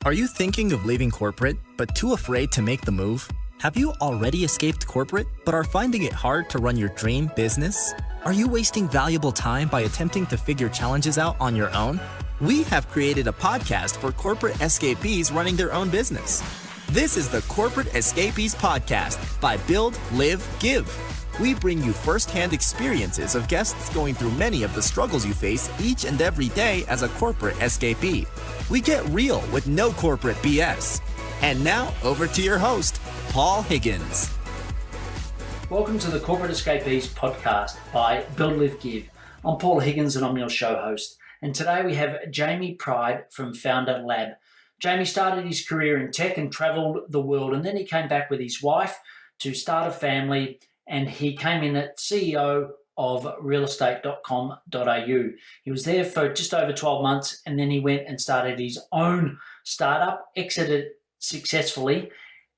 Are you thinking of leaving corporate, but too afraid to make the move? Have you already escaped corporate, but are finding it hard to run your dream business? Are you wasting valuable time by attempting to figure challenges out on your own? We have created a podcast for corporate escapees running their own business. This is the Corporate Escapees Podcast by Build, Live, Give. We bring you firsthand experiences of guests going through many of the struggles you face each and every day as a corporate escapee. We get real with no corporate BS. And now, over to your host, Paul Higgins. Welcome to the Corporate Escapees Podcast by Build, Live, Give. I'm Paul Higgins and I'm your show host. And today we have Jamie Pride from Founder Lab. Jamie started his career in tech and traveled the world, and then he came back with his wife to start a family, and he came in at CEO of realestate.com.au. He was there for just over 12 months, and then he went and started his own startup, exited successfully,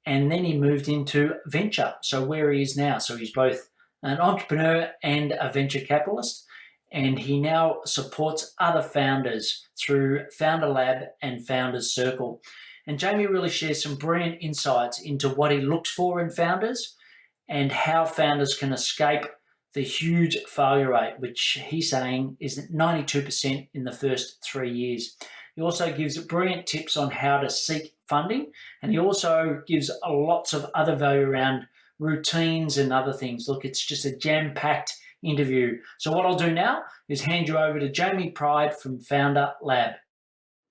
and then he moved into venture. So where he is now, so he's both an entrepreneur and a venture capitalist, and he now supports other founders through Founder Lab and Founders Circle. And Jamie really shares some brilliant insights into what he looks for in founders and how founders can escape the huge failure rate, which he's saying is 92% in the first 3 years. He also gives brilliant tips on how to seek funding, and he also gives lots of other value around routines and other things. Look, it's just a jam-packed interview. So what I'll do now is hand you over to Jamie Pride from Founder Lab.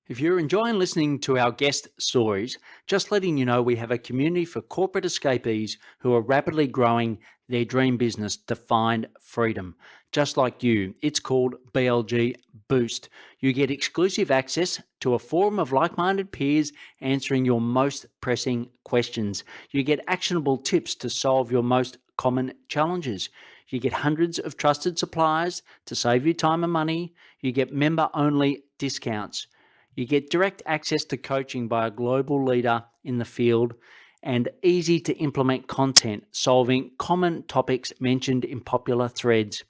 If you're enjoying listening to our guest stories, just letting you know we have a community for corporate escapees who are rapidly growing their dream business to find freedom. Just like you, it's called BLG Boost. You get exclusive access to a forum of like-minded peers answering your most pressing questions. You get actionable tips to solve your most common challenges. You get hundreds of trusted suppliers to save you time and money. You get member-only discounts. You get direct access to coaching by a global leader in the field and easy to implement content solving common topics mentioned in popular threads.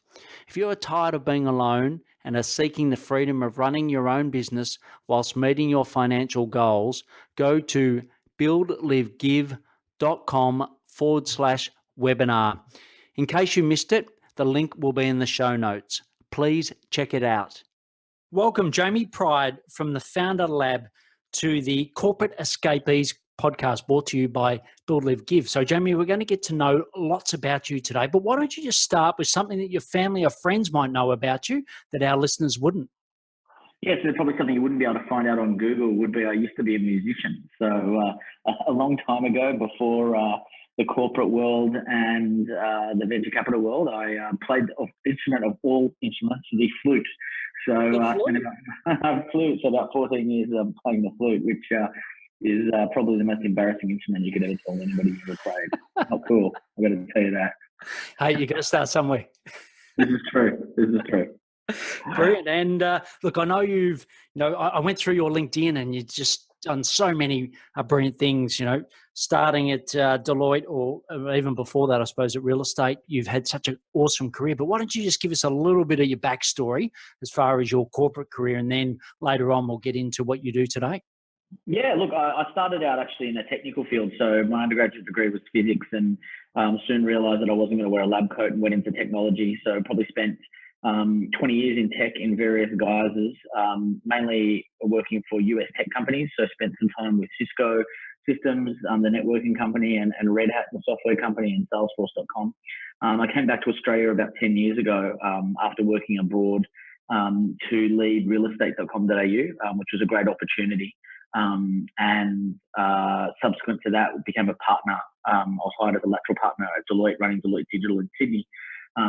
If you are tired of being alone and are seeking the freedom of running your own business whilst meeting your financial goals, go to buildlivegive.com/webinar. In case you missed it, the link will be in the show notes. Please check it out. Welcome, Jamie Pride from the Founder Lab to the Corporate Escapees podcast brought to you by Build, Live, Give. So, Jamie, we're going to get to know lots about you today, but why don't you just start with something that your family or friends might know about you that our listeners wouldn't? Yes, there's probably something you wouldn't be able to find out on Google would be I used to be a musician. So a long time ago, before the corporate world and the venture capital world, I played the instrument of all instruments, the flute. So flute. So about 14 years playing the flute, which is probably the most embarrassing instrument you could ever tell anybody you've ever played. Not cool. I've got to tell you that. Hey, you got to start somewhere. This is true. Brilliant. And look, I know I went through your LinkedIn and you've just done so many brilliant things, starting at Deloitte or even before that, I suppose, at Real Estate. You've had such an awesome career, but why don't you just give us a little bit of your backstory as far as your corporate career, and then later on we'll get into what you do today. Yeah, look, I started out actually in a technical field. So my undergraduate degree was physics, and soon realized that I wasn't going to wear a lab coat and went into technology. So probably spent 20 years in tech in various guises, mainly working for US tech companies. So spent some time with Cisco Systems, the networking company, and Red Hat, the software company, and Salesforce.com. I came back to Australia about 10 years ago after working abroad to lead realestate.com.au, which was a great opportunity. And subsequent to that, became a partner. I was hired as a lateral partner at Deloitte, running Deloitte Digital in Sydney,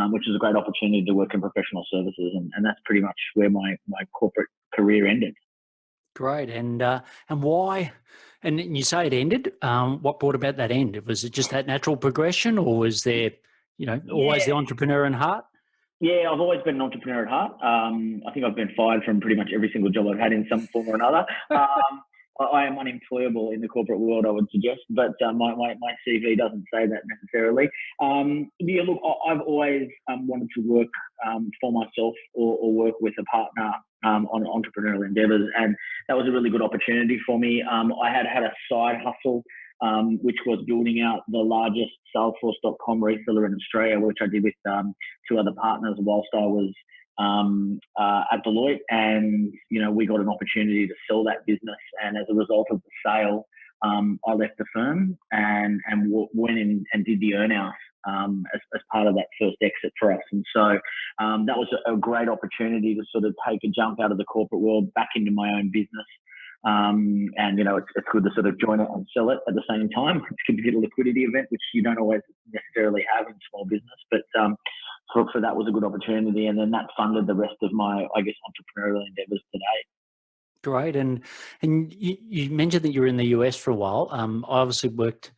which was a great opportunity to work in professional services. And that's pretty much where my corporate career ended. Great. And why? And you say it ended. What brought about that end? Was it just that natural progression, or was there, always the entrepreneur in heart? Yeah, I've always been an entrepreneur at heart. I think I've been fired from pretty much every single job I've had in some form or another. I am unemployable in the corporate world, I would suggest, but my CV doesn't say that necessarily. Yeah, look, I've always wanted to work for myself or work with a partner on entrepreneurial endeavors. And that was a really good opportunity for me. I had a side hustle, which was building out the largest Salesforce.com reseller in Australia, which I did with two other partners whilst I was at Deloitte. And, we got an opportunity to sell that business. And as a result of the sale, I left the firm and went in and did the earn-out as part of that first exit for us. And so that was a great opportunity to sort of take a jump out of the corporate world back into my own business. And, it's good to sort of join it and sell it at the same time. It's good to get a liquidity event, which you don't always necessarily have in small business. But so that was a good opportunity. And then that funded the rest of my, entrepreneurial endeavors today. Great. And you mentioned that you were in the US for a while. I obviously worked,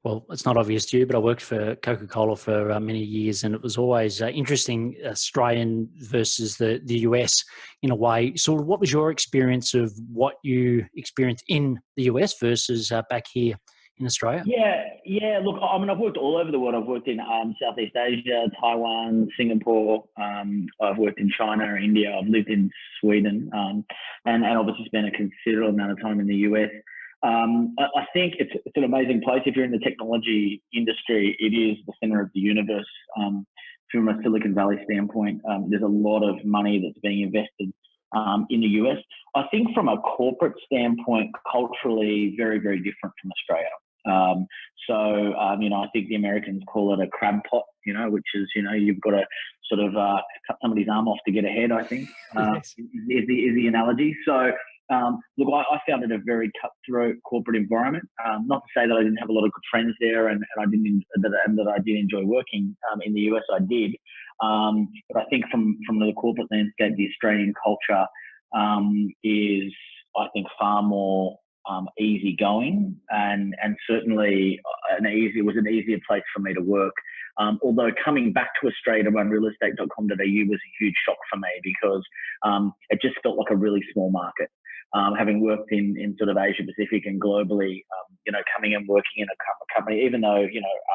well, it's not obvious to you, but I worked for Coca-Cola for many years, and it was always interesting, Australian versus the US in a way. So what was your experience of what you experienced in the US versus back here in Australia? Yeah. Look, I've worked all over the world. I've worked in Southeast Asia, Taiwan, Singapore. I've worked in China, India. I've lived in Sweden, and obviously spent a considerable amount of time in the US. I think it's an amazing place. If you're in the technology industry, it is the center of the universe. From a Silicon Valley standpoint, there's a lot of money that's being invested in the US. I think from a corporate standpoint, culturally, very, very different from Australia. I think the Americans call it a crab pot, which is, you've got to sort of cut somebody's arm off to get ahead, I think, Yes. is the analogy. So, look, I found it a very cutthroat corporate environment. Not to say that I didn't have a lot of good friends there, and I did enjoy working in the US. I did, but I think from the corporate landscape, the Australian culture is, I think, far more easygoing, and certainly it was an easier place for me to work. Although coming back to Australia to run realestate.com.au was a huge shock for me, because it just felt like a really small market. Having worked in sort of Asia Pacific and globally, coming and working in a company, even though,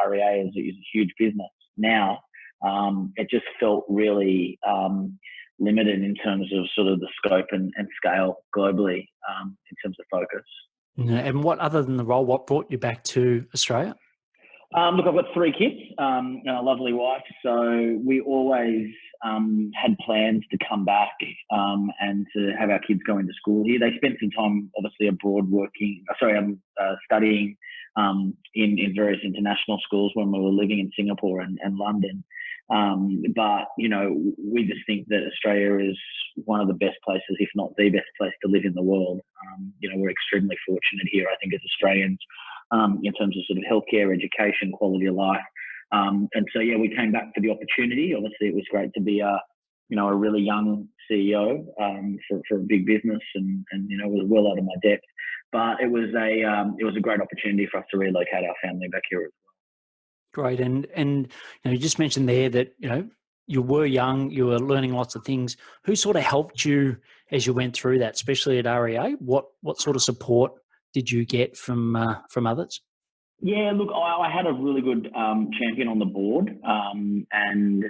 REA is a huge business now, it just felt really limited in terms of sort of the scope and scale globally, in terms of focus. And what, other than the role, what brought you back to Australia? Look, I've got 3 kids and a lovely wife. So we always had plans to come back and to have our kids go into school here. They spent some time, obviously, abroad studying in various international schools when we were living in Singapore and London. But, we just think that Australia is one of the best places, if not the best place to live in the world. We're extremely fortunate here, I think, as Australians, in terms of sort of healthcare, education, quality of life. And so, we came back for the opportunity. Obviously, it was great to be a really young CEO for a big business, and was well out of my depth. But it was a great opportunity for us to relocate our family back here as well. Great. And you just mentioned there that, you were young, you were learning lots of things. Who sort of helped you as you went through that, especially at REA? What sort of support did you get from others? Yeah, look, I had a really good champion on the board, and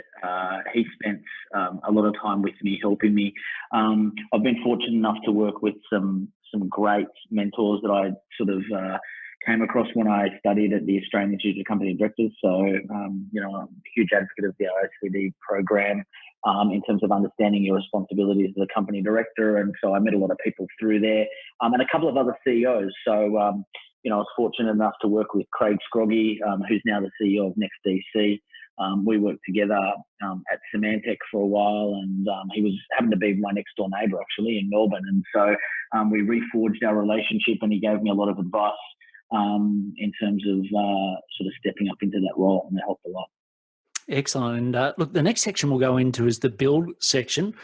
he spent a lot of time with me, helping me. I've been fortunate enough to work with some great mentors that I sort of came across when I studied at the Australian Institute of Company Directors. So, I'm a huge advocate of the OCD program in terms of understanding your responsibilities as a company director. And so I met a lot of people through there, and a couple of other CEOs. So, I was fortunate enough to work with Craig Scroggy, who's now the CEO of NextDC. We worked together at Symantec for a while, and he happened to be my next door neighbour, actually, in Melbourne. And so we reforged our relationship, and he gave me a lot of advice in terms of sort of stepping up into that role, and it helped a lot. Excellent. And look, the next section we'll go into is the build section.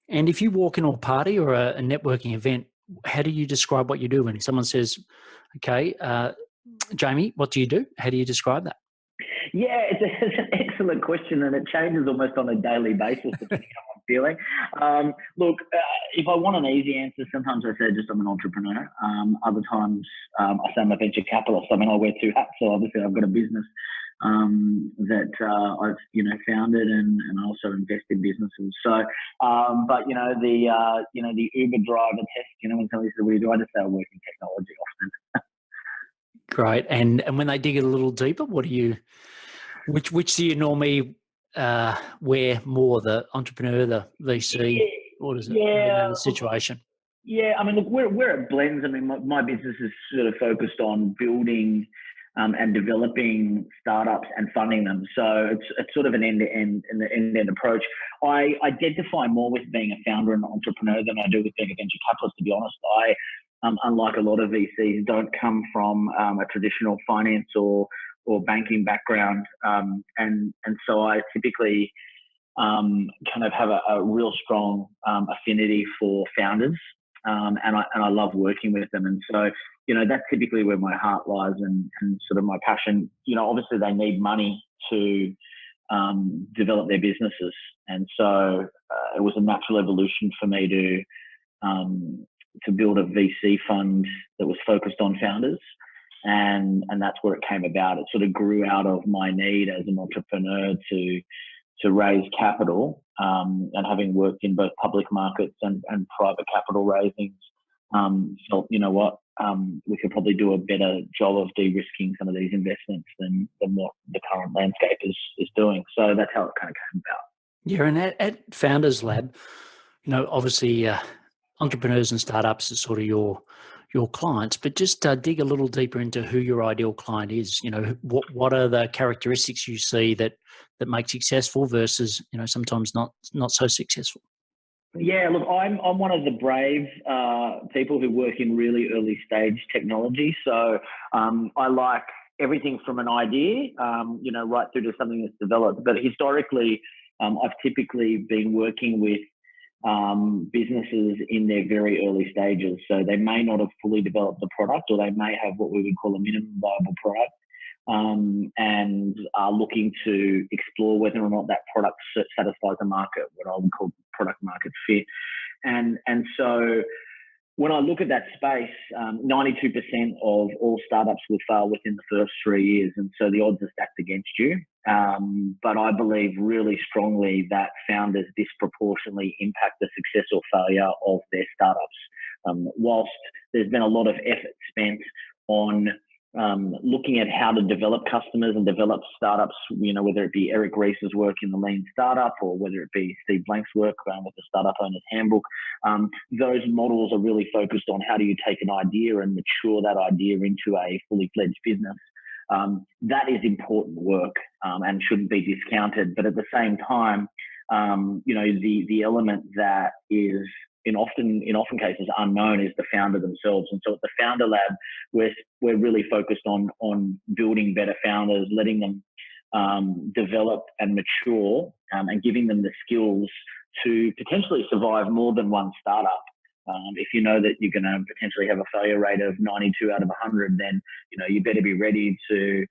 And if you walk into a party or a networking event, how do you describe what you do? When someone says, okay, Jamie, what do you do? How do you describe that? Yeah, it's an excellent question, and it changes almost on a daily basis depending on how I'm feeling. Look, if I want an easy answer, sometimes I say just I'm an entrepreneur. Other times I say I'm a venture capitalist. I mean, I wear 2 hats, so obviously I've got a business that I've founded and also invest in businesses. So, but the Uber driver test, when somebody says, "What do you do?" I just say I work in technology often. Great. And when they dig it a little deeper, which do you normally wear more, the entrepreneur, the VC? What is it? Yeah. The situation. Yeah, I mean, look, where it blends. I mean, my business is sort of focused on building and developing startups and funding them. So it's sort of an end-to-end approach. I identify more with being a founder and entrepreneur than I do with being a venture capitalist. To be honest, I, unlike a lot of VCs, don't come from a traditional finance or banking background, and so I typically kind of have a real strong affinity for founders. And I love working with them. And so, that's typically where my heart lies and sort of my passion. Obviously they need money to develop their businesses. And so it was a natural evolution for me to build a VC fund that was focused on founders. And that's where it came about. It sort of grew out of my need as an entrepreneur to raise capital, and having worked in both public markets and private capital raisings, felt, we could probably do a better job of de-risking some of these investments than what the current landscape is doing. So that's how it kind of came about. Yeah, and at Founders Lab, obviously entrepreneurs and startups are sort of your clients, but just dig a little deeper into who your ideal client is. What are the characteristics you see that make successful versus sometimes not so successful? Yeah, look, I'm one of the brave people who work in really early stage technology. So I like everything from an idea, right through to something that's developed. But historically, I've typically been working with businesses in their very early stages. So they may not have fully developed the product, or they may have what we would call a minimum viable product, and are looking to explore whether or not that product satisfies the market, what I would call product market fit. And so when I look at that space, 92% of all startups will fail within the first 3 years. And so the odds are stacked against you. But I believe really strongly that founders disproportionately impact the success or failure of their startups. Whilst there's been a lot of effort spent on looking at how to develop customers and develop startups, whether it be Eric Ries's work in the Lean Startup or whether it be Steve Blank's work with the Startup Owner's Handbook, those models are really focused on how do you take an idea and mature that idea into a fully fledged business. That is important work and shouldn't be discounted. But at the same time, the element that is in often cases unknown is the founder themselves. And so at the Founder Lab, we're really focused on building better founders, letting them develop and mature, and giving them the skills to potentially survive more than one startup. If you know that you're going to potentially have a failure rate of 92 out of 100, then you better be ready to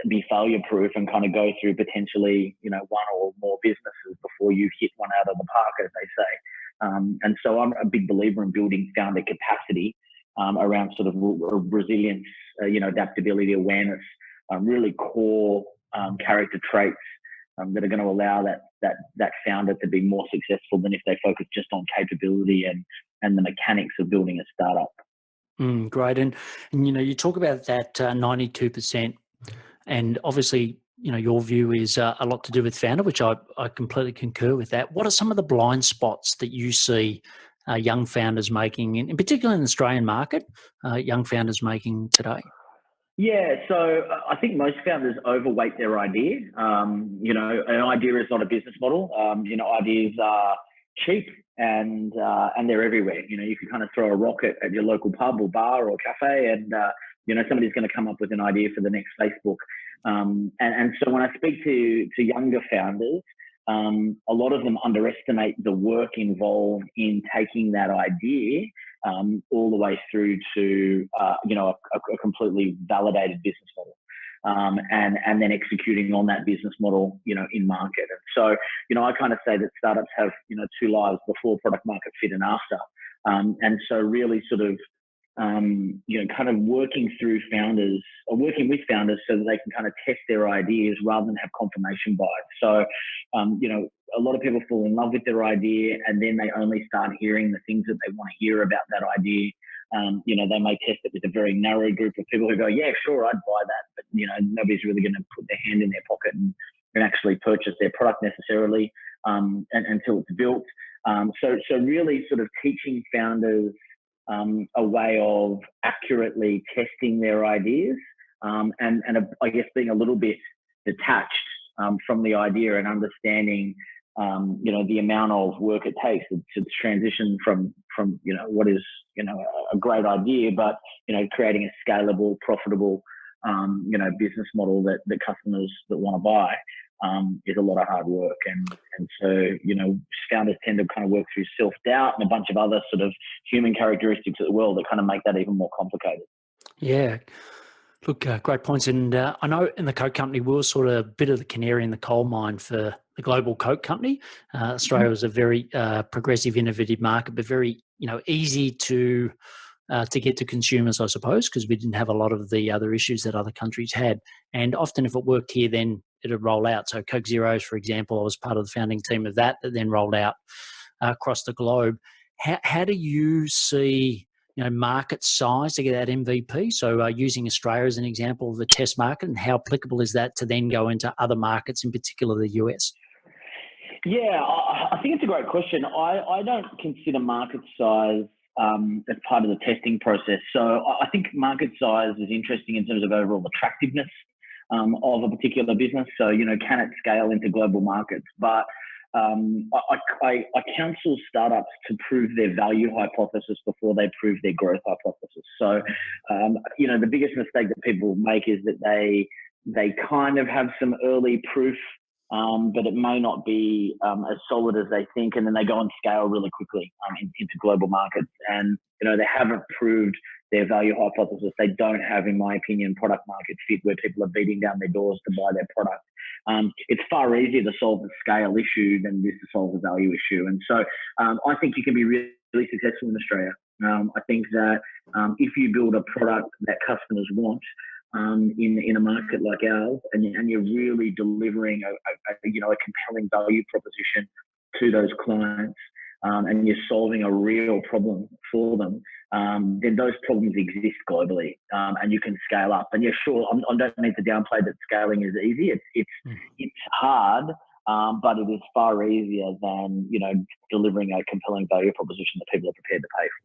be failure proof and kind of go through potentially one or more businesses before you hit one out of the park, as they say. And so I'm a big believer in building founder capacity around sort of resilience, adaptability, awareness, really core character traits that are going to allow that founder to be more successful than if they focus just on capability and the mechanics of building a startup. Great. And you talk about that 92%, and obviously, your view is a lot to do with founder, which I completely concur with that. What are some of the blind spots that you see young founders making, in particular in the Australian market, young founders making today? Yeah, so I think most founders overweight their idea. An idea is not a business model. Ideas are cheap and they're everywhere. You can kind of throw a rock at your local pub or bar or cafe, and somebody's going to come up with an idea for the next Facebook. And so when I speak to younger founders, a lot of them underestimate the work involved in taking that idea all the way through to a completely validated business model, and then executing on that business model in market. And so I kind of say that startups have two lives: before product market fit and after. And so really sort of kind of working through founders or working with founders so that they can kind of test their ideas rather than have confirmation bias. So, a lot of people fall in love with their idea and then they only start hearing the things that they want to hear about that idea. They may test it with a very narrow group of people who go, yeah, sure, I'd buy that. But, nobody's really going to put their hand in their pocket and actually purchase their product necessarily until it's built. So really sort of teaching founders a way of accurately testing their ideas I guess being a little bit detached from the idea and understanding the amount of work it takes to transition from what is a great idea, but creating a scalable, profitable business model that customers that want to buy is a lot of hard work, and so founders tend to kind of work through self-doubt and a bunch of other sort of human characteristics as well that kind of make that even more complicated. Yeah. Look, great points. And I know in the Coke company, we were sort of a bit of the canary in the coal mine for the global Coke company. Australia was a very progressive, innovative market, but very, easy to get to consumers, I suppose, because we didn't have a lot of the other issues that other countries had. And often if it worked here, then it would roll out. So Coke Zeros, for example, I was part of the founding team of that then rolled out across the globe. How do you see market size to get that MVP? So using Australia as an example of a test market, and how applicable is that to then go into other markets, in particular the US? Yeah, I think it's a great question. I don't consider market size as part of the testing process. So I think market size is interesting in terms of overall attractiveness of a particular business. So, can it scale into global markets? But I counsel startups to prove their value hypothesis before they prove their growth hypothesis. So, the biggest mistake that people make is that they kind of have some early proof, but it may not be as solid as they think, and then they go and scale really quickly into global markets. And they haven't proved their value hypothesis. They don't have, in my opinion, product market fit where people are beating down their doors to buy their product. It's far easier to solve a scale issue than it is to solve a value issue. And so I think you can be really, really successful in Australia. I think that if you build a product that customers want in a market like ours, and you're really delivering a compelling value proposition to those clients, and you're solving a real problem for them, then those problems exist globally, and you can scale up. And yeah, sure, I don't need to downplay that scaling is easy. It's hard, but it is far easier than delivering a compelling value proposition that people are prepared to pay for.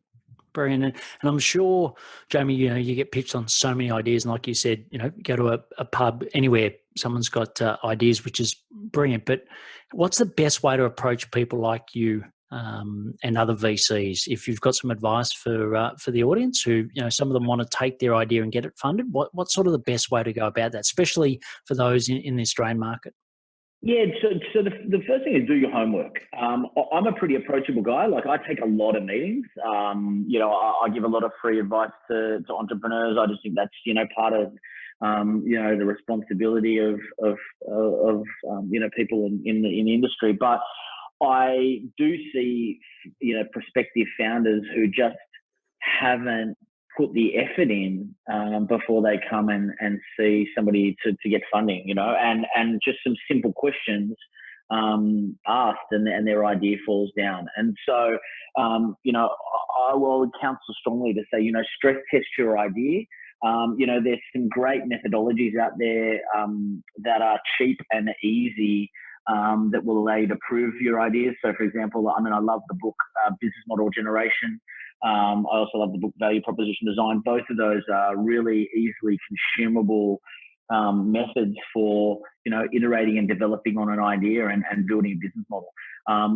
Brilliant. And I'm sure, Jamie, you get pitched on so many ideas. And like you said, go to a pub anywhere, someone's got ideas, which is brilliant. But what's the best way to approach people like you and other VCs? If you've got some advice for the audience who, some of them want to take their idea and get it funded, what's sort of the best way to go about that, especially for those in the Australian market? Yeah, so the first thing is do your homework. I'm a pretty approachable guy. Like, I take a lot of meetings. I give a lot of free advice to entrepreneurs. I just think that's part of the responsibility of people in the industry. But I do see prospective founders who just haven't put the effort in before they come and see somebody to get funding, and just some simple questions asked and their idea falls down. And so, I would counsel strongly to say, stress test your idea. There's some great methodologies out there that are cheap and easy that will allow you to prove your ideas. So, for example, I love the book Business Model Generation. I also love the book Value Proposition Design. Both of those are really easily consumable methods for iterating and developing on an idea and building a business model.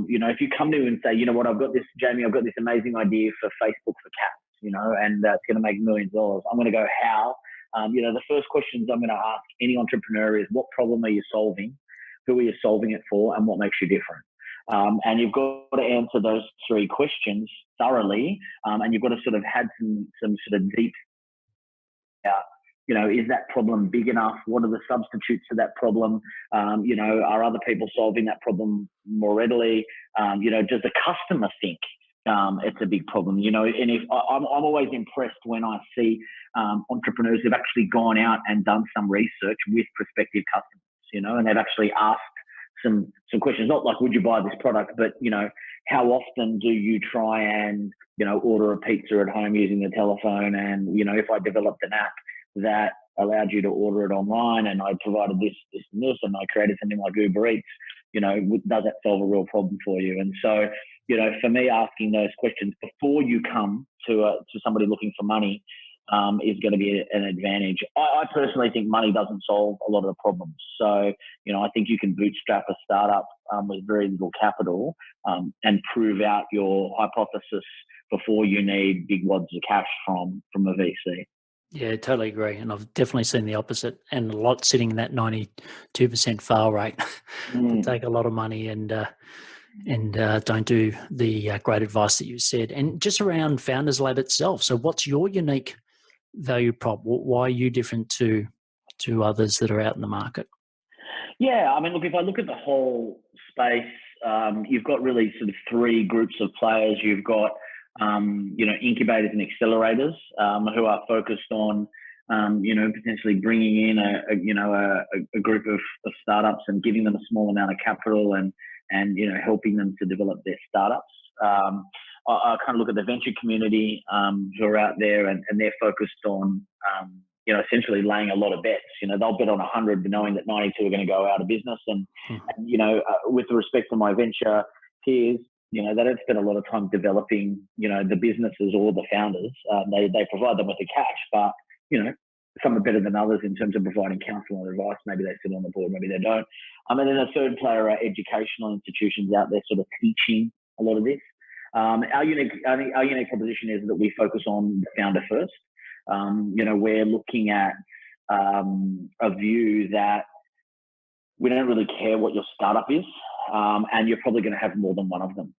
If you come to me and say, I've got this, Jamie, I've got this amazing idea for Facebook for cats, and it's going to make millions of dollars. I'm going to go, how? The first questions I'm going to ask any entrepreneur is, what problem are you solving? Who are you solving it for? And what makes you different? And you've got to answer those three questions thoroughly, and you've got to sort of have some sort of deep, is that problem big enough? What are the substitutes for that problem? Are other people solving that problem more readily? Does the customer think it's a big problem, and if I'm always impressed when I see entrepreneurs who've actually gone out and done some research with prospective customers, and they've actually asked some questions, not like, would you buy this product, but, how often do you try and, order a pizza at home using the telephone? And, if I developed an app that allowed you to order it online and I provided this, and this, and I created something like Uber Eats, does that solve a real problem for you? And so, for me, asking those questions before you come to somebody looking for money is going to be an advantage. I personally think money doesn't solve a lot of the problems. So, I think you can bootstrap a startup with very little capital and prove out your hypothesis before you need big wads of cash from a VC. Yeah, totally agree. And I've definitely seen the opposite, and a lot sitting in that 92% fail rate to take a lot of money and don't do the great advice that you said. And just around Founders Lab itself. So what's your unique value prop? Why are you different to others that are out in the market? Yeah, I mean, look, if I look at the whole space, you've got really sort of three groups of players. You've got incubators and accelerators who are focused on, potentially bringing in a group of startups and giving them a small amount of capital and helping them to develop their startups. I kind of look at the venture community who are out there and they're focused on, essentially laying a lot of bets. They'll bet on 100 knowing that 92 are going to go out of business. And with respect to my venture peers, they don't spend a lot of time developing, the businesses or the founders. They provide them with the cash, but, some are better than others in terms of providing counsel and advice. Maybe they sit on the board, maybe they don't. And then the third player are educational institutions out there sort of teaching a lot of this. Our unique proposition is that we focus on the founder first. We're looking at a view that we don't really care what your startup is, and you're probably going to have more than one of them.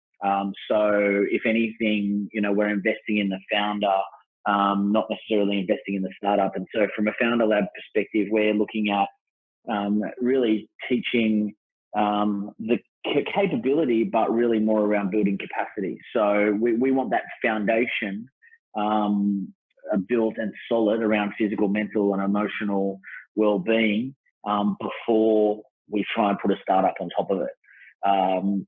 So if anything, we're investing in the founder, not necessarily investing in the startup. And so from a Founder Lab perspective, we're looking at really teaching the capability, but really more around building capacity. So we want that foundation built and solid around physical, mental, and emotional well-being before we try and put a startup on top of it.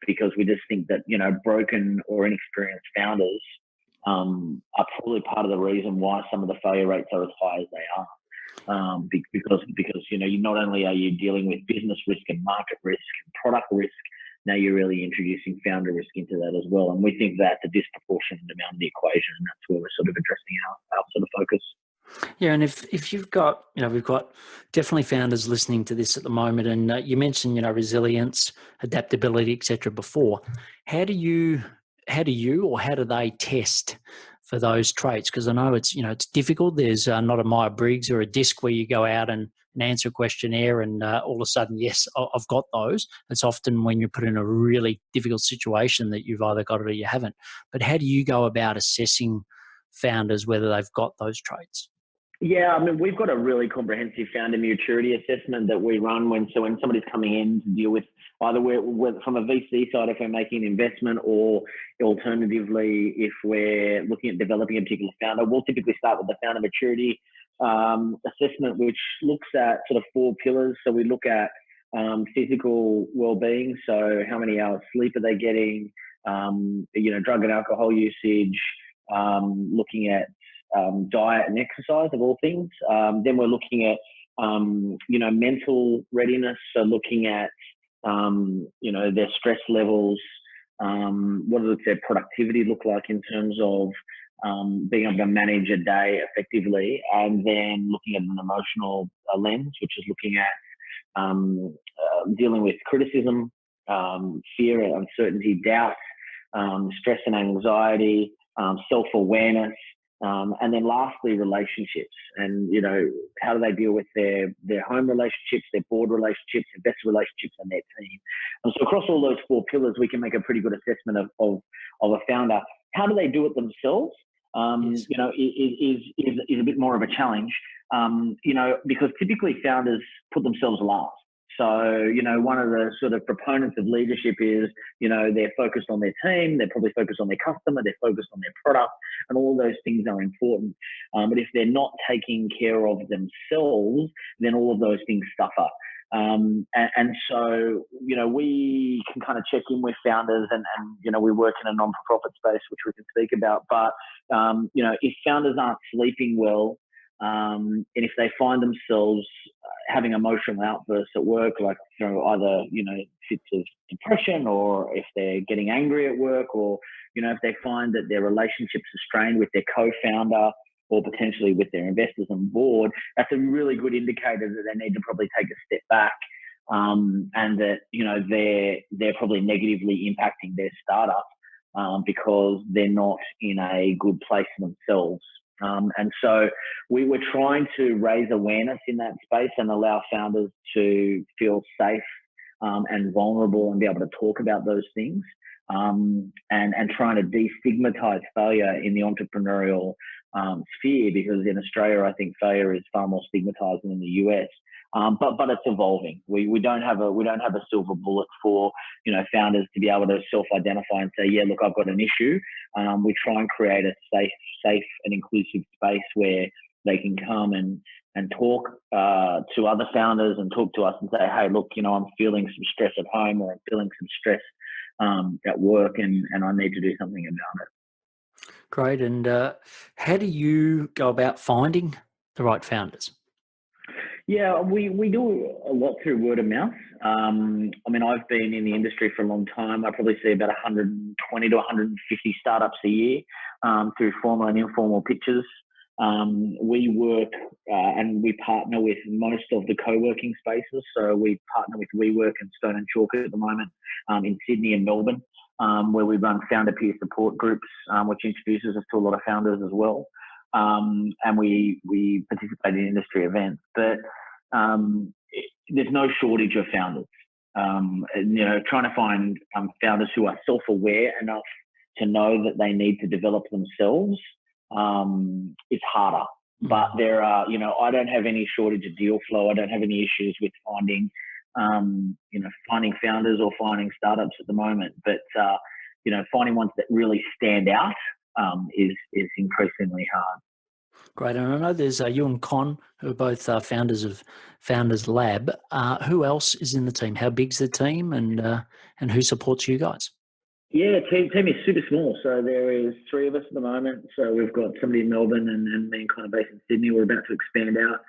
Because we just think that, broken or inexperienced founders are probably part of the reason why some of the failure rates are as high as they are. Because you not only are you dealing with business risk and market risk and product risk, now you're really introducing founder risk into that as well. And we think that's a disproportionate amount of the equation, and that's where we're sort of addressing our sort of focus. Yeah, and if you've got, we've got definitely founders listening to this at the moment, and you mentioned, resilience, adaptability, etc. before. How do they test for those traits? Because I know it's difficult. There's not a Myers-Briggs or a DISC where you go out and answer a questionnaire and all of a sudden, yes, I've got those. It's often when you're put in a really difficult situation that you've either got it or you haven't. But how do you go about assessing founders whether they've got those traits? Yeah, I mean, we've got a really comprehensive founder maturity assessment that we run when somebody's coming in to deal with either we're from a VC side if we're making an investment, or alternatively if we're looking at developing a particular founder. We'll typically start with the founder maturity assessment, which looks at sort of 4 pillars. So we look at physical well-being. So how many hours sleep are they getting? Drug and alcohol usage. Looking at diet and exercise of all things. Then we're looking at, mental readiness. So looking at, their stress levels. What does their productivity look like in terms of being able to manage a day effectively? And then looking at an emotional lens, which is looking at dealing with criticism, fear, uncertainty, doubt, stress and anxiety, self-awareness. And then lastly, relationships, and, how do they deal with their home relationships, their board relationships, investor relationships, and their team. And so across all those 4 pillars, we can make a pretty good assessment of a founder. How do they do it themselves? Is a bit more of a challenge, because typically founders put themselves last. So, one of the sort of proponents of leadership is, they're focused on their team, they're probably focused on their customer, they're focused on their product, and all those things are important. But if they're not taking care of themselves, then all of those things suffer. And so, we can kind of check in with founders and we work in a non-for-profit space, which we can speak about. But, if founders aren't sleeping well, and if they find themselves having emotional outbursts at work, like either fits of depression, or if they're getting angry at work, or if they find that their relationships are strained with their co-founder or potentially with their investors on board, that's a really good indicator that they need to probably take a step back, and that they're probably negatively impacting their startup because they're not in a good place themselves. And so we were trying to raise awareness in that space and allow founders to feel safe and vulnerable and be able to talk about those things, and trying to destigmatize failure in the entrepreneurial sphere, because in Australia, I think failure is far more stigmatized than in the US. But it's evolving. We don't have a silver bullet for founders to be able to self-identify and say, yeah, look, I've got an issue. We try and create a safe and inclusive space where they can come and talk to other founders and talk to us and say, hey, look, I'm feeling some stress at home, or I'm feeling some stress at work, and I need to do something about it. Great. And how do you go about finding the right founders? Yeah, we do a lot through word of mouth. I've been in the industry for a long time. I probably see about 120 to 150 startups a year through formal and informal pitches. We work and we partner with most of the co-working spaces. So we partner with WeWork and Stone and Chalk at the moment in Sydney and Melbourne, where we run founder peer support groups, which introduces us to a lot of founders as well. And we participate in industry events, but there's no shortage of founders. Trying to find founders who are self-aware enough to know that they need to develop themselves is harder. But there are, I don't have any shortage of deal flow. I don't have any issues with finding founders or finding startups at the moment. But finding ones that really stand out is increasingly hard. Great. And I know there's you and Con, who are both founders of Founders Lab. Who else is in the team? How big's the team, and who supports you guys? Yeah, team is super small. So there is 3 of us at the moment. So we've got somebody in Melbourne and me kind of based in Sydney. We're about to expand out.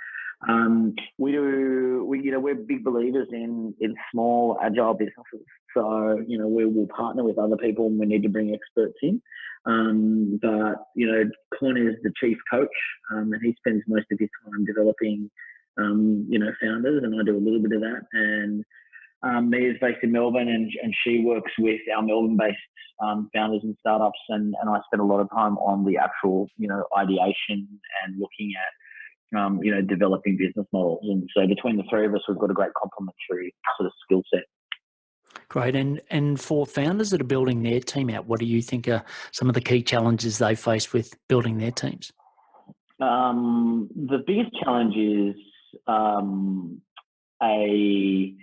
We're big believers in small, agile businesses. So, we will partner with other people when we need to bring experts in. But Con is the chief coach, and he spends most of his time developing, founders, and I do a little bit of that. And Mia's based in Melbourne, and she works with our Melbourne-based founders and startups, and I spend a lot of time on the actual, ideation and looking at, developing business models. And so between the 3 of us, we've got a great complementary sort of skill set. Great. And for founders that are building their team out, what do you think are some of the key challenges they face with building their teams? The biggest challenge is a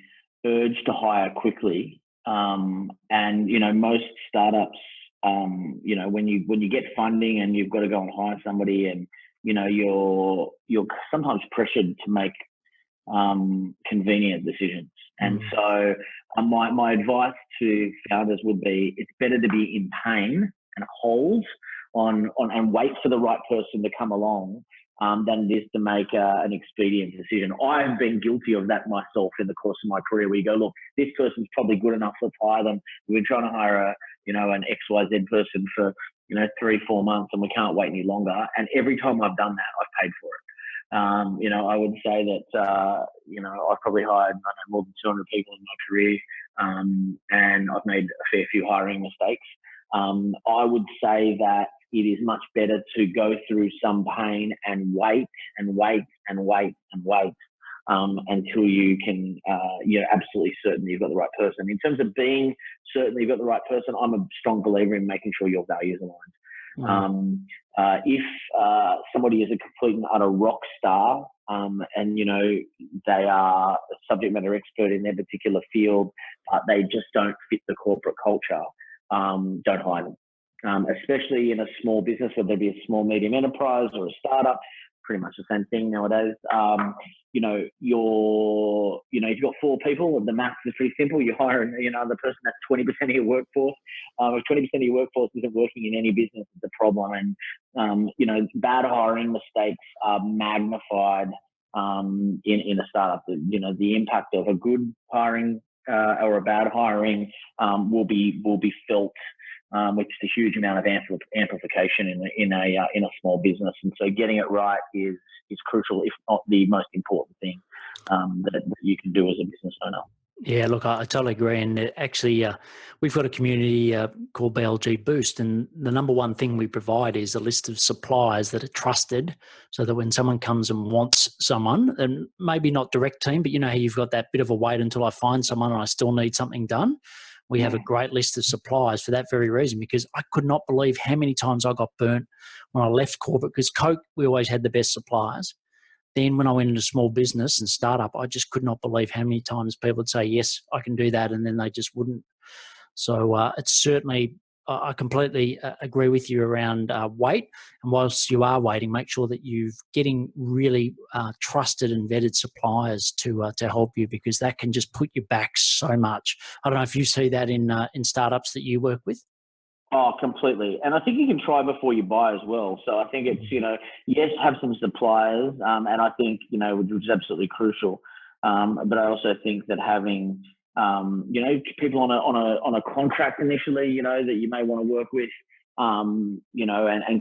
urge to hire quickly. And, most startups, when you get funding and you've got to go and hire somebody, and, you're sometimes pressured to make convenient decisions. And so my advice to founders would be, it's better to be in pain and hold on and wait for the right person to come along than it is to make an expedient decision. I have been guilty of that myself in the course of my career, where you go, look, this person's probably good enough, let's hire them. We've been trying to hire an XYZ person for 3-4 months, and we can't wait any longer. And every time I've done that, I've paid for it. I would say that, I've probably hired more than 200 people in my career, and I've made a fair few hiring mistakes. I would say that it is much better to go through some pain and wait until you can, you're absolutely certain you've got the right person. In terms of being certain you've got the right person, I'm a strong believer in making sure your values align. If somebody is a complete and utter rock star, and they are a subject matter expert in their particular field, but they just don't fit the corporate culture, don't hire them. Especially in a small business, whether it be a small, medium enterprise or a startup, pretty much the same thing nowadays. If you've got 4 people, the maths is pretty simple. You hire the person that's 20% of your workforce. If 20% of your workforce isn't working in any business, it's a problem. And bad hiring mistakes are magnified in a startup. The impact of a good hiring or a bad hiring will be felt. Which is a huge amount of amplification in a small business, and so getting it right is crucial, if not the most important thing that you can do as a business owner. Yeah, look, I totally agree. And actually, we've got a community called BLG Boost, and the number one thing we provide is a list of suppliers that are trusted, so that when someone comes and wants someone, and maybe not direct team, but how you've got that bit of a wait until I find someone and I still need something done. We have a great list of suppliers for that very reason, because I could not believe how many times I got burnt when I left corporate, because Coke, we always had the best suppliers. Then when I went into small business and startup, I just could not believe how many times people would say, yes, I can do that, and then they just wouldn't. So it's certainly, I completely agree with you around wait. And whilst you are waiting, make sure that you're getting really trusted and vetted suppliers to help you, because that can just put you back so much. I don't know if you see that in startups that you work with. Oh, completely. And I think you can try before you buy as well. So I think it's, yes, have some suppliers, and I think, which is absolutely crucial. But I also think that having, people on a contract initially, that you may want to work with, and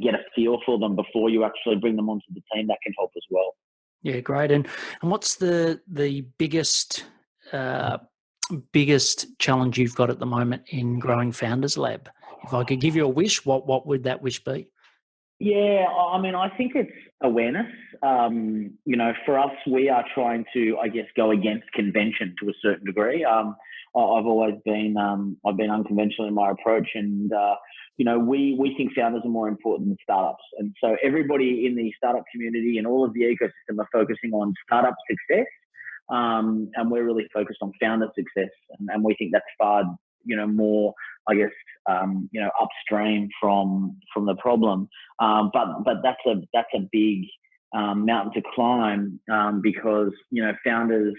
get a feel for them before you actually bring them onto the team, that can help as well. Yeah, great. And what's the biggest challenge you've got at the moment in growing Founders Lab? If I could give you a wish, what would that wish be? Yeah, I mean, I think it's awareness. For us, we are trying to, I guess, go against convention to a certain degree. I've always been, I've been unconventional in my approach, and we think founders are more important than startups. And so everybody in the startup community and all of the ecosystem are focusing on startup success, and we're really focused on founder success, and we think that's far, more, I guess, upstream from the problem. But that's a big mountain to climb, because founders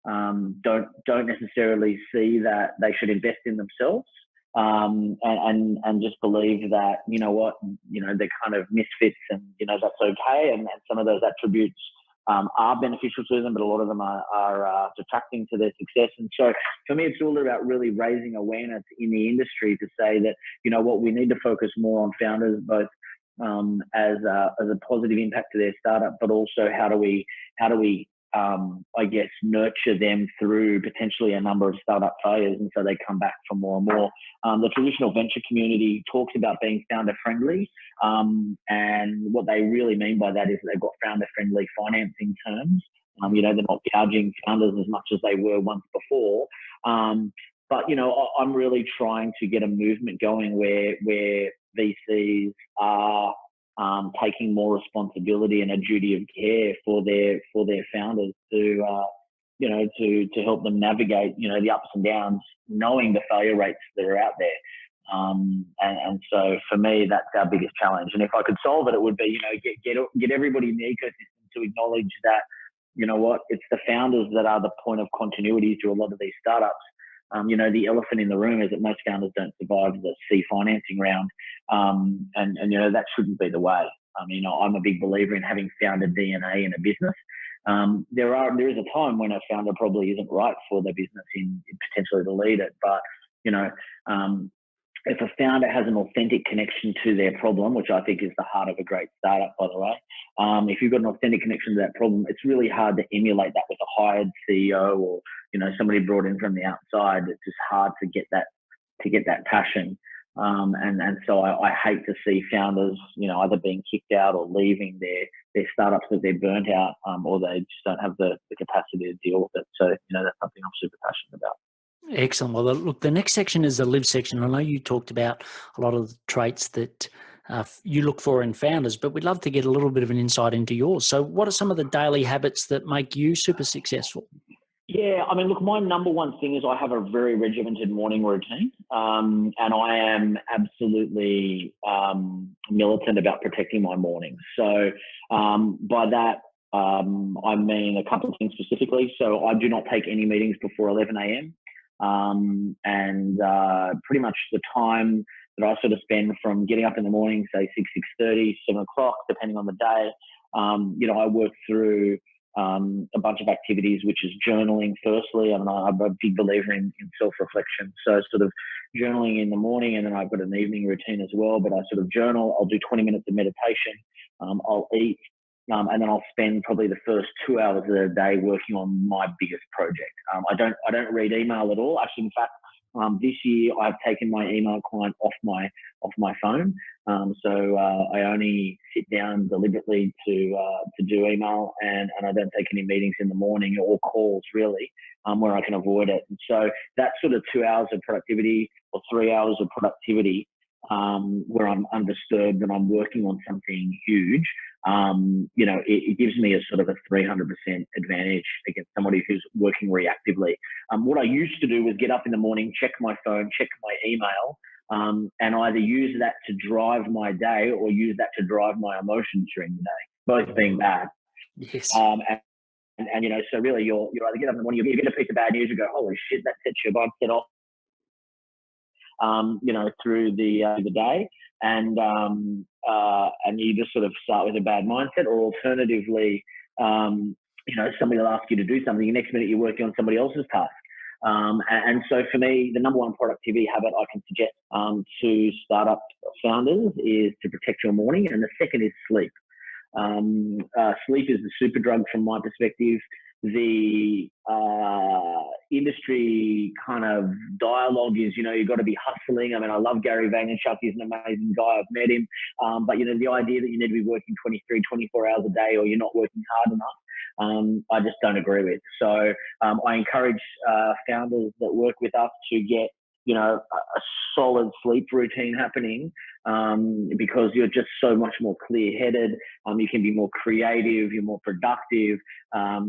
don't necessarily see that they should invest in themselves, and just believe that they're kind of misfits, and that's okay, and some of those attributes are beneficial to them, but a lot of them are detracting to their success. And so for me, it's all about really raising awareness in the industry to say that, we need to focus more on founders, both as a positive impact to their startup, but also how do we I guess, nurture them through potentially a number of startup failures, and so they come back for more and more. The traditional venture community talks about being founder friendly, and what they really mean by that is they've got founder friendly financing terms. They're not gouging founders as much as they were once before. But I'm really trying to get a movement going where VCs are taking more responsibility and a duty of care for their founders to help them navigate the ups and downs, knowing the failure rates that are out there. And so for me, that's our biggest challenge. And if I could solve it, it would be get everybody in the ecosystem to acknowledge that it's the founders that are the point of continuity through a lot of these startups. The elephant in the room is that most founders don't survive the C financing round. And that shouldn't be the way. I'm a big believer in having founder DNA in a business. There is a time when a founder probably isn't right for the business in potentially to lead it. But, if a founder has an authentic connection to their problem, which I think is the heart of a great startup, by the way, if you've got an authentic connection to that problem, it's really hard to emulate that with a hired CEO or, somebody brought in from the outside. It's just hard to get that passion. And so I hate to see founders, either being kicked out or leaving their startups that they're burnt out, or they just don't have the capacity to deal with it. So, that's something I'm super passionate about. Excellent. Well, look, the next section is the live section. I know you talked about a lot of the traits that you look for in founders, but we'd love to get a little bit of an insight into yours. So what are some of the daily habits that make you super successful? Yeah, I mean, look, my number one thing is I have a very regimented morning routine, and I am absolutely militant about protecting my mornings. So by that, I mean a couple of things specifically. So I do not take any meetings before 11 a.m. And pretty much the time that I sort of spend from getting up in the morning, say 6:30, 7 o'clock, depending on the day, I work through a bunch of activities, which is journaling firstly. I mean, I'm a big believer in self-reflection. So sort of journaling in the morning, and then I've got an evening routine as well, but I sort of journal. I'll do 20 minutes of meditation. I'll eat. And then I'll spend probably the first 2 hours of the day working on my biggest project. I don't read email at all. Actually, in fact, this year I've taken my email client off my phone. So I only sit down deliberately to do email, and I don't take any meetings in the morning or calls really, where I can avoid it. And so that's sort of 2 hours of productivity or 3 hours of productivity, where I'm undisturbed and I'm working on something huge. It gives me a sort of a 300% advantage against somebody who's working reactively. What I used to do was get up in the morning, check my phone, check my email, and either use that to drive my day or use that to drive my emotions during the day, both being bad. Yes. So really you're either get up in the morning, you get a piece of bad news, you go, holy shit, that sets your mindset off, through the day, and you just sort of start with a bad mindset, or alternatively, somebody will ask you to do something, the next minute you're working on somebody else's task. And so for me, the number one productivity habit I can suggest to startup founders is to protect your morning, and the second is sleep. Sleep is the super drug from my perspective. The industry kind of dialogue is, you've got to be hustling. I mean, I love Gary Vaynerchuk. He's an amazing guy. I've met him. But, the idea that you need to be working 23, 24 hours a day, or you're not working hard enough, I just don't agree with. So I encourage founders that work with us to get, a solid sleep routine happening, because you're just so much more clear-headed. You can be more creative, you're more productive,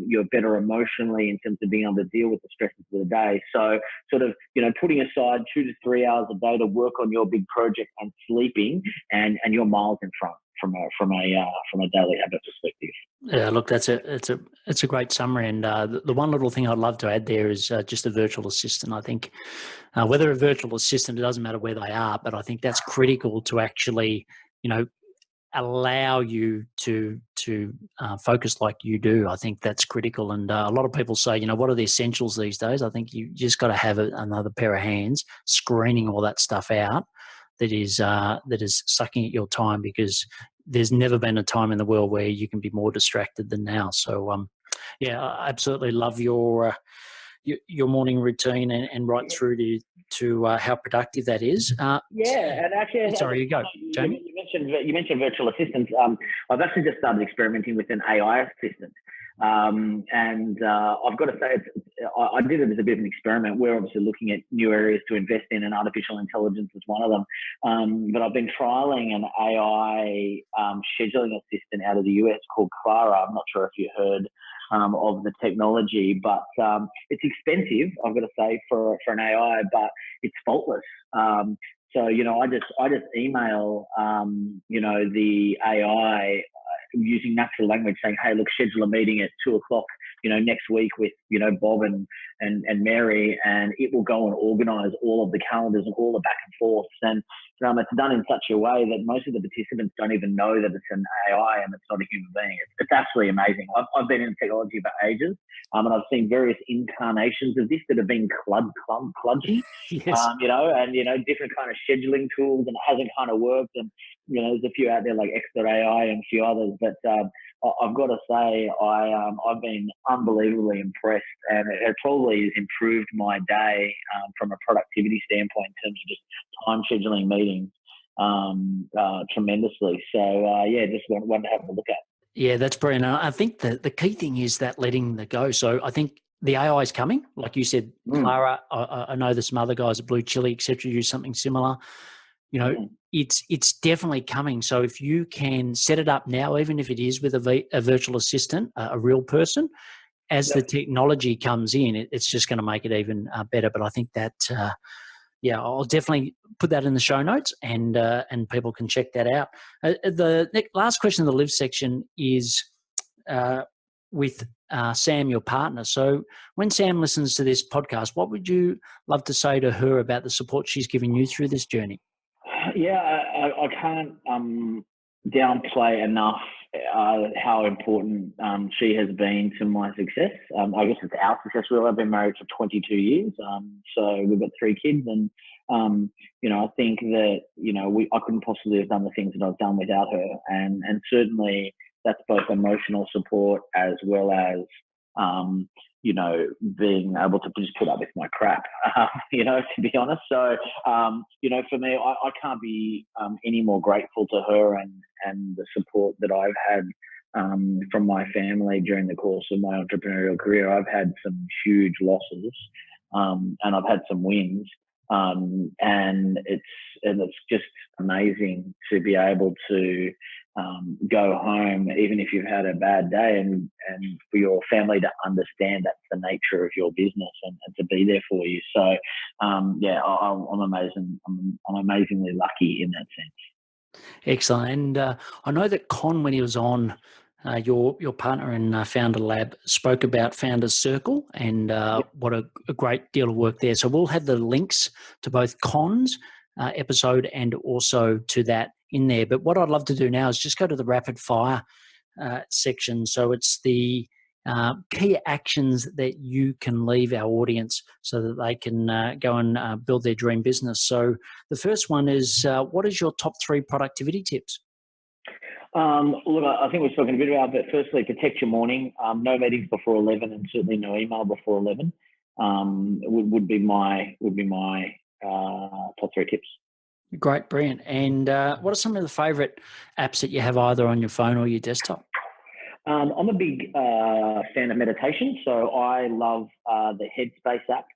you're better emotionally in terms of being able to deal with the stresses of the day. So sort of, putting aside 2 to 3 hours a day to work on your big project and sleeping, and you're miles in front from a daily habit perspective. Yeah, look, it's a great summary, and the one little thing I'd love to add there is just a virtual assistant. I think whether a virtual assistant, it doesn't matter where they are, but I think that's critical to actually, allow you to focus like you do. I think that's critical, and a lot of people say, what are the essentials these days? I think you just got to have another pair of hands screening all that stuff out that is sucking at your time, because there's never been a time in the world where you can be more distracted than now. So, I absolutely love your morning routine and right through to how productive that is. And actually, sorry, you go, Jamie. You mentioned virtual assistants. I've actually just started experimenting with an AI assistant. I've got to say, I did it as a bit of an experiment. We're obviously looking at new areas to invest in, and artificial intelligence is one of them. But I've been trialing an AI scheduling assistant out of the US called Clara. I'm not sure if you heard of the technology, but it's expensive, I've got to say, for an AI, but it's faultless. So, I just email, the AI using natural language, saying, hey, look, schedule a meeting at 2:00, next week with, Bob and Mary, and it will go and organize all of the calendars and all the back and forths. And it's done in such a way that most of the participants don't even know that it's an AI and it's not a human being. It's absolutely amazing. I've been in technology for ages, and I've seen various incarnations of this that have been kludgy, Yes. and different kind of scheduling tools, and it hasn't kind of worked. And there's a few out there like Expert AI and a few others, but I've got to say I've been unbelievably impressed, and it probably has improved my day from a productivity standpoint in terms of just time scheduling meetings tremendously. So just one to have a look at. Yeah, that's brilliant. I think the key thing is that letting the go. So I think the AI is coming, like you said, Clara. I know there's some other guys at Blue Chili, etc., use something similar. it's definitely coming. So if you can set it up now, even if it is with a virtual assistant, a real person, as the technology comes in, it's just going to make it even better. But I think that, I'll definitely put that in the show notes, and people can check that out. The last question in the live section is with Sam, your partner. So when Sam listens to this podcast, what would you love to say to her about the support she's given you through this journey? Yeah, I can't downplay enough how important she has been to my success. I guess it's our success. I've been married for 22 years, so we've got 3 kids, and I think that I couldn't possibly have done the things that I've done without her, and certainly that's both emotional support as well as being able to just put up with my crap, to be honest. So, for me, I can't be any more grateful to her and the support that I've had from my family during the course of my entrepreneurial career. I've had some huge losses, and I've had some wins. And it's just amazing to be able to go home, even if you've had a bad day, and for your family to understand that's the nature of your business and to be there for you. So, I'm amazing. I'm amazingly lucky in that sense. Excellent. And I know that Con, when he was on, your partner in Founder Lab, spoke about Founders Circle, and what a great deal of work there. So we'll have the links to both Con's episode and also to that in there. But what I'd love to do now is just go to the rapid fire section. So it's the key actions that you can leave our audience so that they can go and build their dream business. So the first one is, what is your top 3 productivity tips? Look, I think we've spoken a bit about it, but firstly, protect your morning. No meetings before 11, and certainly no email before 11. Would be my top 3 tips. Great, brilliant. And what are some of the favourite apps that you have either on your phone or your desktop? I'm a big fan of meditation, so I love the Headspace app.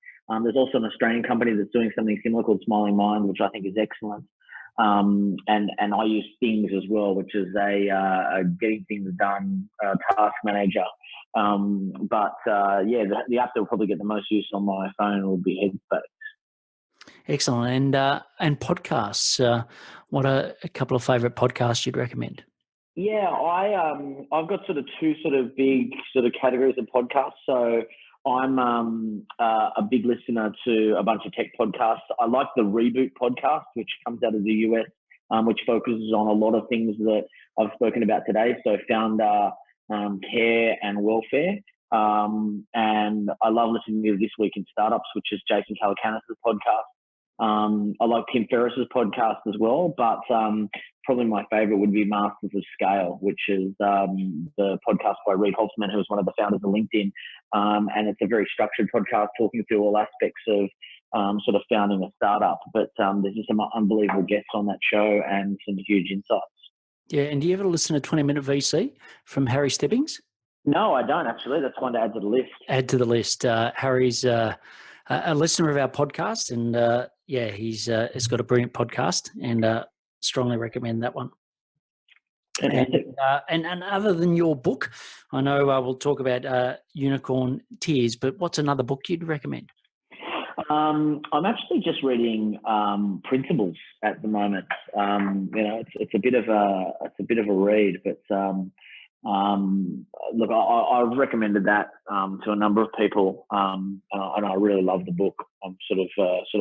There's also an Australian company that's doing something similar called Smiling Mind, which I think is excellent. And I use Things as well, which is a getting things done task manager. The app that will probably get the most use on my phone will be Headspace. Excellent. And podcasts. What are a couple of favourite podcasts you'd recommend? Yeah, I've got sort of 2 sort of big sort of categories of podcasts. So I'm a big listener to a bunch of tech podcasts. I like the Reboot podcast, which comes out of the US, which focuses on a lot of things that I've spoken about today. So founder, care and welfare. And I love listening to This Week in Startups, which is Jason Calacanis' podcast. I like Tim Ferriss's podcast as well, but probably my favorite would be Masters of Scale, which is the podcast by Reid Holtzman, who was one of the founders of LinkedIn. And it's a very structured podcast talking through all aspects of sort of founding a startup. But there's just some unbelievable guests on that show and some huge insights. Yeah. And do you ever listen to 20-Minute VC from Harry Stebbings? No, I don't actually. That's one to add to the list. Add to the list. Harry's a listener of our podcast, and he's got a brilliant podcast, and strongly recommend that one. And other than your book, I know we'll talk about Unicorn Tears, but what's another book you'd recommend? I'm actually just reading Principles at the moment. It's a bit of a read, but look, I've recommended that to a number of people, and I really love the book. I'm sort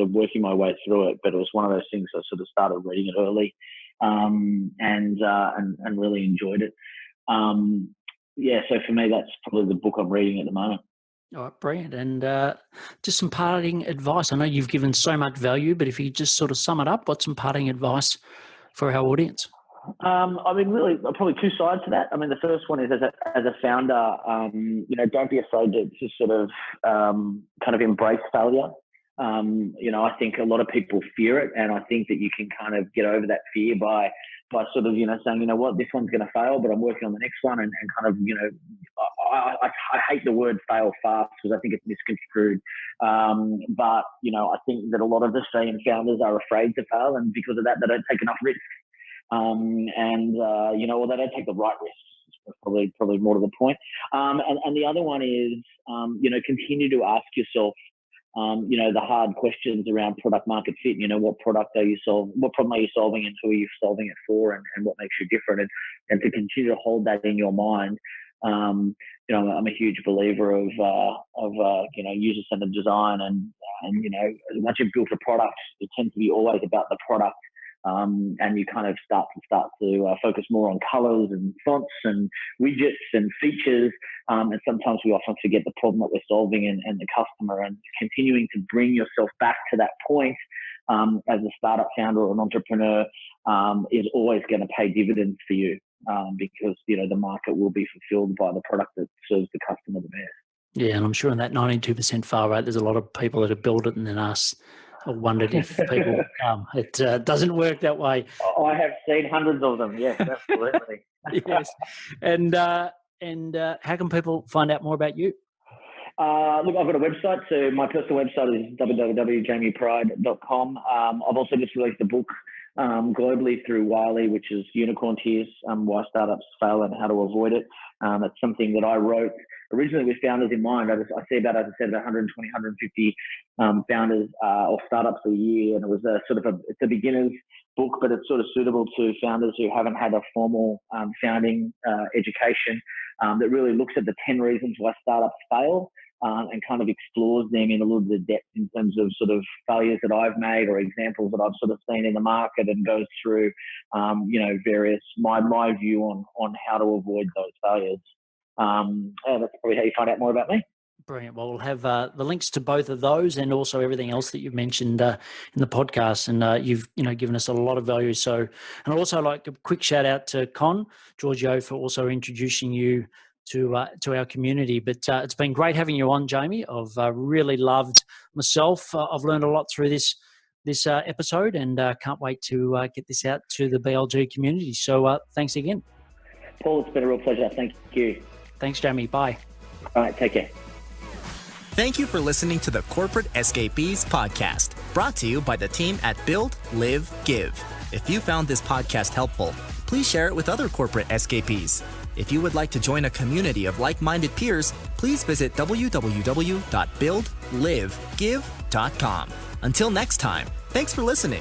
of working my way through it, but it was one of those things I sort of started reading it early, and really enjoyed it. So for me, that's probably the book I'm reading at the moment. All right, brilliant. And just some parting advice. I know you've given so much value, but if you just sort of sum it up, what's some parting advice for our audience? Really, probably 2 sides to that. The first one is as a founder, don't be afraid to sort of kind of embrace failure. I think a lot of people fear it, and I think that you can kind of get over that fear by sort of, saying, what, this one's going to fail, but I'm working on the next one, and kind of, I hate the word fail fast because I think it's misconstrued. But, I think that a lot of Australian founders are afraid to fail, and because of that, they don't take enough risks. Or they don't take the right risks. Probably more to the point. And the other one is, continue to ask yourself, the hard questions around product market fit. What product are you solving? What problem are you solving, and who are you solving it for, and what makes you different? And to continue to hold that in your mind. I'm a huge believer of user-centered design, and once you've built a product, it tends to be always about the product. And you kind of start to focus more on colors and fonts and widgets and features. And sometimes we often forget the problem that we're solving and the customer, and continuing to bring yourself back to that point as a startup founder or an entrepreneur is always going to pay dividends for you because, the market will be fulfilled by the product that serves the customer the best. Yeah, and I'm sure in that 92% fail rate, there's a lot of people that have built it and then wondered if people it doesn't work that way. I have seen hundreds of them. Yes, absolutely. Yes. And how can people find out more about you? Look, I've got a website. So my personal website is www.jamiepride.com. I've also just released a book globally through Wiley, which is Unicorn Tears, Why Startups Fail and How to Avoid It. It's something that I wrote originally with founders in mind. I see about, as I said, 120, 150 founders or startups a year. And it was it's a beginner's book, but it's sort of suitable to founders who haven't had a formal founding education that really looks at the 10 reasons why startups fail. And kind of explores them in a little bit of depth in terms of sort of failures that I've made or examples that I've sort of seen in the market, and goes through, various, my view on how to avoid those failures. That's probably how you find out more about me. Brilliant. Well, we'll have the links to both of those and also everything else that you've mentioned in the podcast. And you've given us a lot of value. So, and I'd also like a quick shout out to Giorgio for also introducing you to our community. But it's been great having you on, Jamie. I've really loved myself. I've learned a lot through this episode, and can't wait to get this out to the BLG community. So thanks again. Paul, it's been a real pleasure. Thank you. Thanks, Jamie. Bye. All right, take care. Thank you for listening to the Corporate Escapees podcast, brought to you by the team at Build, Live, Give. If you found this podcast helpful, please share it with other corporate escapees. If you would like to join a community of like-minded peers, please visit www.buildlivegive.com. Until next time, thanks for listening.